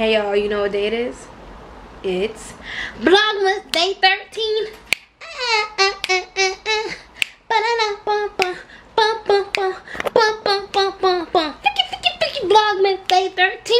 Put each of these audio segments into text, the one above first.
Hey y'all, you know what day it is? It's Vlogmas day 13. Vlogmas day 13.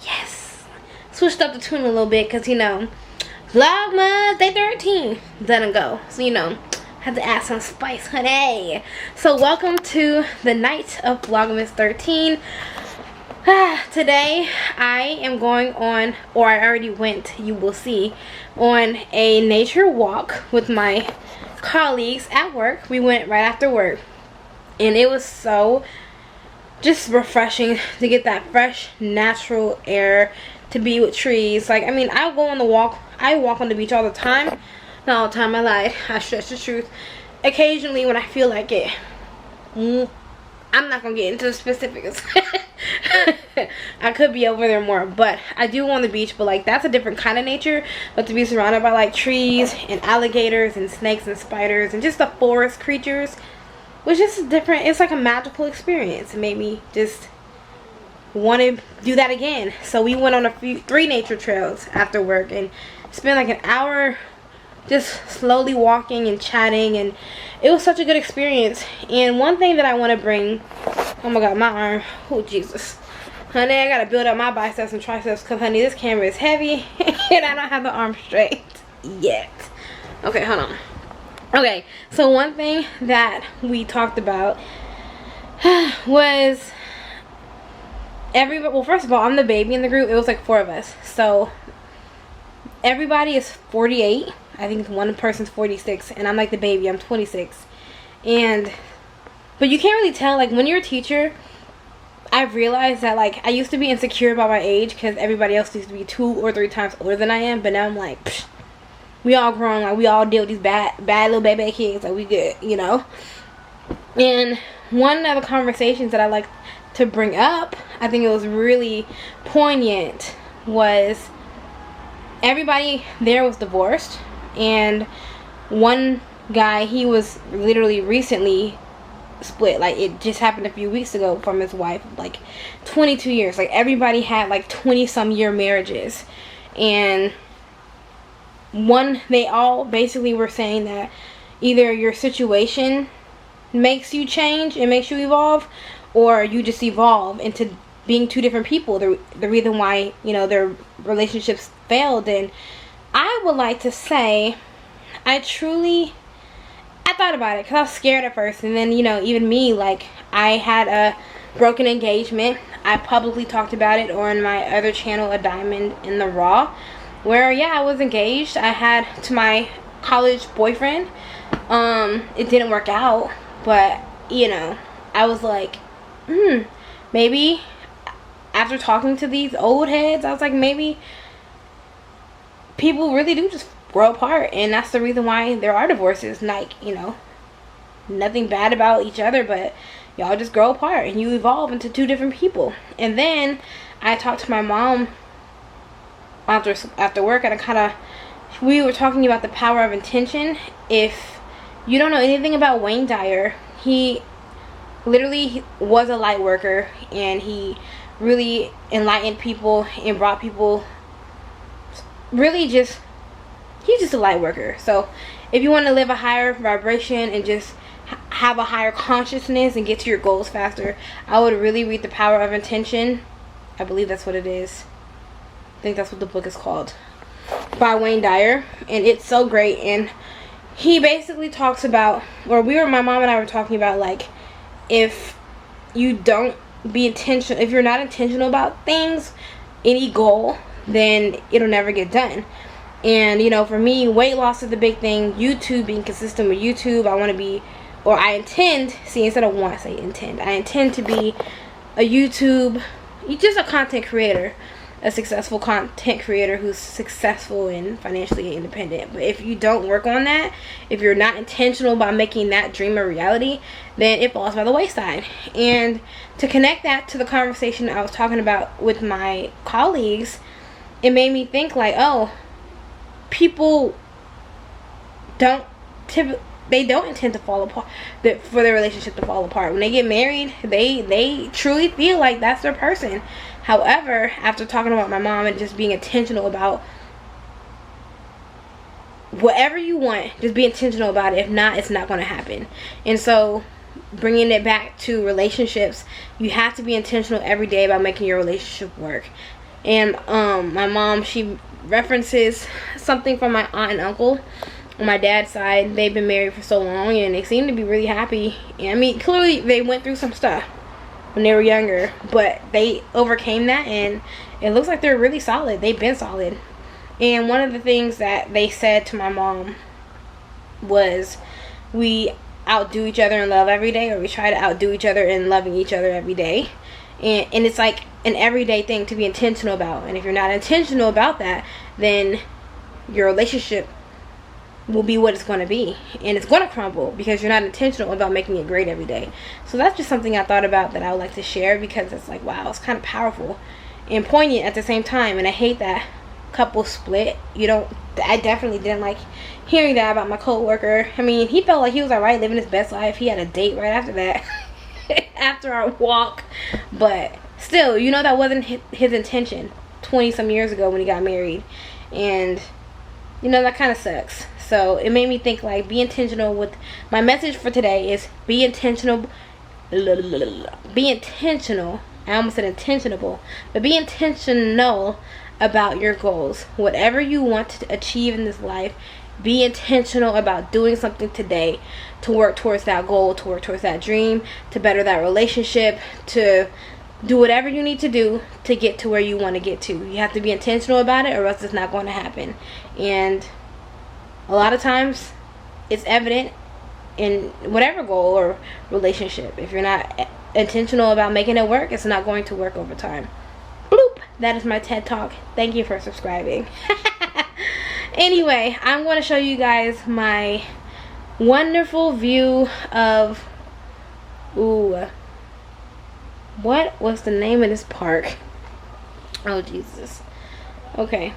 Yes. Switched up the tune a little bit because, you know, Vlogmas day 13 doesn't go. So, you know, had to add some spice, honey. So, welcome to the night of Vlogmas 13. Today, I am going on, or I already went, you will see, on a nature walk with my colleagues at work. We went right after work. And it was so just refreshing to get that fresh, natural air, to be with trees. Like, I mean, I go on the walk. I walk on the beach all the time. Not all the time, I lied. I stretch the truth. Occasionally when I feel like it. I'm not going to get into the specifics. I could be over there more. But I do go on the beach. But, like, that's a different kind of nature. But to be surrounded by, like, trees and alligators and snakes and spiders and just the forest creatures was just different. It's like a magical experience. It made me just want to do that again. So we went on three nature trails after work and spent like an hour just slowly walking and chatting, and it was such a good experience. And one thing that I want to bring, oh my god, my arm, oh Jesus, honey, I gotta build up my biceps and triceps because, honey, this camera is heavy and I don't have the arm straight yet. Okay, hold on. Okay, so one thing that we talked about was everybody, well, first of all, I'm the baby in the group. It was like 4 of us, so everybody is 48. I think one person's 46, and I'm like the baby. I'm 26. But you can't really tell, like, when you're a teacher, I've realized that, like, I used to be insecure about my age because everybody else used to be 2 or 3 times older than I am, but now I'm like, psh, we all grown, like, we all deal with these bad little baby kids, like, we good, you know? And one of the conversations that I like to bring up, I think it was really poignant, was everybody there was divorced, and one guy, he was literally recently split. Like, it just happened a few weeks ago from his wife. Like 22 years. Like, everybody had like 20-some year marriages, and they all basically were saying that either your situation makes you change and makes you evolve, or you just evolve into being 2 different people. The reason why, you know, their relationships failed. And I would like to say, I thought about it because I was scared at first, and then, you know, even me, like, I had a broken engagement. I publicly talked about it on my other channel, A Diamond in the Raw, where, yeah, I was engaged. I had to my college boyfriend. It didn't work out, but, you know, I was like, maybe after talking to these old heads, I was like, maybe people really do just grow apart, and that's the reason why there are divorces. Like, you know, nothing bad about each other, but y'all just grow apart and you evolve into 2 different people. And then I talked to my mom after work, and we were talking about the power of intention. If you don't know anything about Wayne Dyer, he literally was a light worker, and he really enlightened people and brought people, really just, he's just a light worker. So if you want to live a higher vibration and just have a higher consciousness and get to your goals faster, I would really read The Power of Intention. I believe that's what it is. I think that's what the book is called, by Wayne Dyer, and it's so great. And he basically talks about, or my mom and I were talking about, like, if you don't be intentional, if you're not intentional about things, any goal, then it'll never get done. And, you know, for me, weight loss is the big thing. YouTube, being consistent with YouTube. I want to be, or I intend, see, instead of want to say intend, I intend to be a YouTube, just a content creator, a successful content creator who's successful and financially independent. But if you don't work on that, if you're not intentional about making that dream a reality, then it falls by the wayside. And to connect that to the conversation I was talking about with my colleagues, it made me think, like, oh, people don't they don't intend to fall apart, for their relationship to fall apart. When they get married, they truly feel like that's their person. However, after talking about my mom and just being intentional about whatever you want, just be intentional about it. If not, it's not going to happen. And so bringing it back to relationships, you have to be intentional every day about making your relationship work. And my mom, she references something from my aunt and uncle on my dad's side. They've been married for so long and they seem to be really happy. And I mean, clearly they went through some stuff when they were younger, but they overcame that, and it looks like they're really solid. They've been solid. And one of the things that they said to my mom was, we outdo each other in love every day, or we try to outdo each other in loving each other every day. And it's like an everyday thing to be intentional about. And if you're not intentional about that, then your relationship will be what it's going to be, and it's going to crumble because you're not intentional about making it great every day. So that's just something I thought about that I would like to share, because it's like, wow, it's kind of powerful and poignant at the same time. And I hate that couple split. I definitely didn't like hearing that about my co-worker. I mean, he felt like he was alright living his best life. He had a date right after that after our walk, but still, that wasn't his intention 20 some years ago when he got married. And that kind of sucks. So it made me think, like, be intentional with my message for today is be intentional. Be intentional. I almost said intentionable, but be intentional about your goals. Whatever you want to achieve in this life, be intentional about doing something today to work towards that goal, to work towards that dream, to better that relationship, to do whatever you need to do to get to where you want to get to. You have to be intentional about it, or else it's not going to happen. And a lot of times it's evident in whatever goal or relationship. If you're not intentional about making it work, it's not going to work over time. Bloop. That is my TED Talk. Thank you for subscribing. Anyway, I'm going to show you guys my wonderful view of, what was the name of this park? Oh, Jesus. Okay.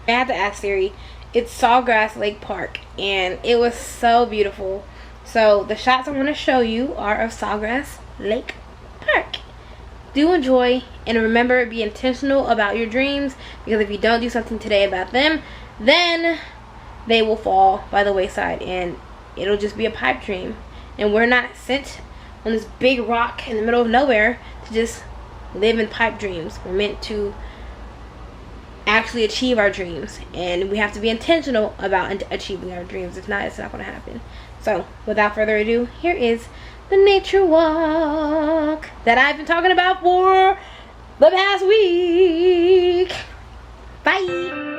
I had to ask Siri. It's Sawgrass Lake Park, and it was so beautiful. So the shots I'm going to show you are of Sawgrass Lake Park. Do enjoy, and remember, be intentional about your dreams, because if you don't do something today about them, then they will fall by the wayside, and it'll just be a pipe dream. And we're not sent on this big rock in the middle of nowhere to just live in pipe dreams. We're meant to actually achieve our dreams, and we have to be intentional about achieving our dreams. If not, it's not going to happen. So without further ado, here is the nature walk that I've been talking about for the past week. Bye.